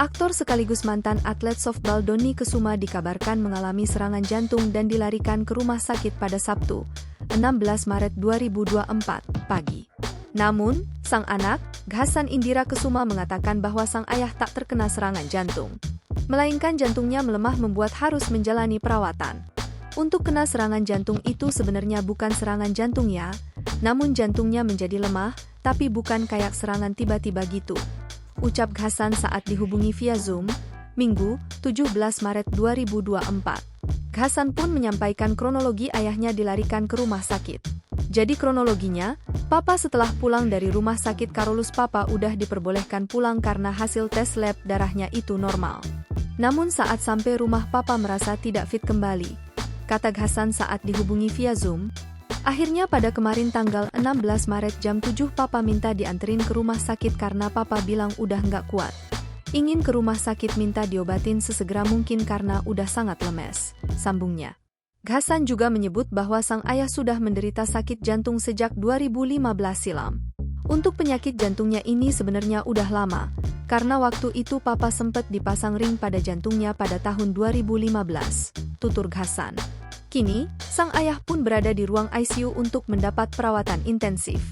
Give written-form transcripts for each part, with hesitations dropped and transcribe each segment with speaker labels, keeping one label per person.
Speaker 1: Aktor sekaligus mantan atlet softball Dony Kesuma dikabarkan mengalami serangan jantung dan dilarikan ke rumah sakit pada Sabtu, 16 Maret 2024, pagi. Namun, sang anak, Ghassan Indira Kesuma mengatakan bahwa sang ayah tak terkena serangan jantung, melainkan jantungnya melemah membuat harus menjalani perawatan. Untuk kena serangan jantung itu sebenarnya bukan serangan jantung ya, namun jantungnya menjadi lemah, tapi bukan kayak serangan tiba-tiba gitu, ucap Ghassan saat dihubungi via Zoom, Minggu, 17 Maret 2024. Ghassan pun menyampaikan kronologi ayahnya dilarikan ke rumah sakit. Jadi kronologinya, Papa setelah pulang dari rumah sakit Carolus Papa udah diperbolehkan pulang karena hasil tes lab darahnya itu normal. Namun saat sampai rumah Papa merasa tidak fit kembali, kata Ghassan saat dihubungi via Zoom. Akhirnya pada kemarin tanggal 16 Maret jam 7 Papa minta dianterin ke rumah sakit karena Papa bilang udah nggak kuat. Ingin ke rumah sakit minta diobatin sesegera mungkin karena udah sangat lemes, sambungnya. Ghassan juga menyebut bahwa sang ayah sudah menderita sakit jantung sejak 2015 silam. Untuk penyakit jantungnya ini sebenarnya udah lama, karena waktu itu Papa sempat dipasang ring pada jantungnya pada tahun 2015, tutur Ghassan. Kini, sang ayah pun berada di ruang ICU untuk mendapat perawatan intensif.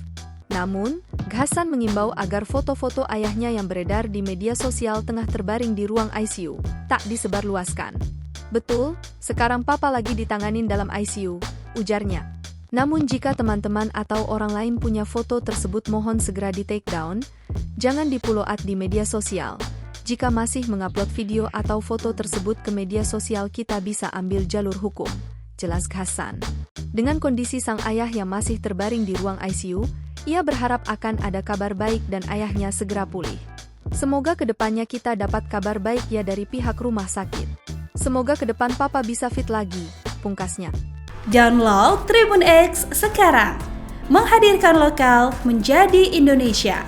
Speaker 1: Namun, Ghassan mengimbau agar foto-foto ayahnya yang beredar di media sosial tengah terbaring di ruang ICU tak disebarluaskan. Betul, sekarang Papa lagi ditanganin dalam ICU, ujarnya. Namun jika teman-teman atau orang lain punya foto tersebut mohon segera di take down, jangan di-follow di media sosial. Jika masih mengupload video atau foto tersebut ke media sosial kita bisa ambil jalur hukum, jelas Ghassan. Dengan kondisi sang ayah yang masih terbaring di ruang ICU, ia berharap akan ada kabar baik dan ayahnya segera pulih. Semoga kedepannya kita dapat kabar baik ya dari pihak rumah sakit. Semoga ke depan Papa bisa fit lagi, pungkasnya.
Speaker 2: Download Tribun X sekarang, menghadirkan lokal menjadi Indonesia.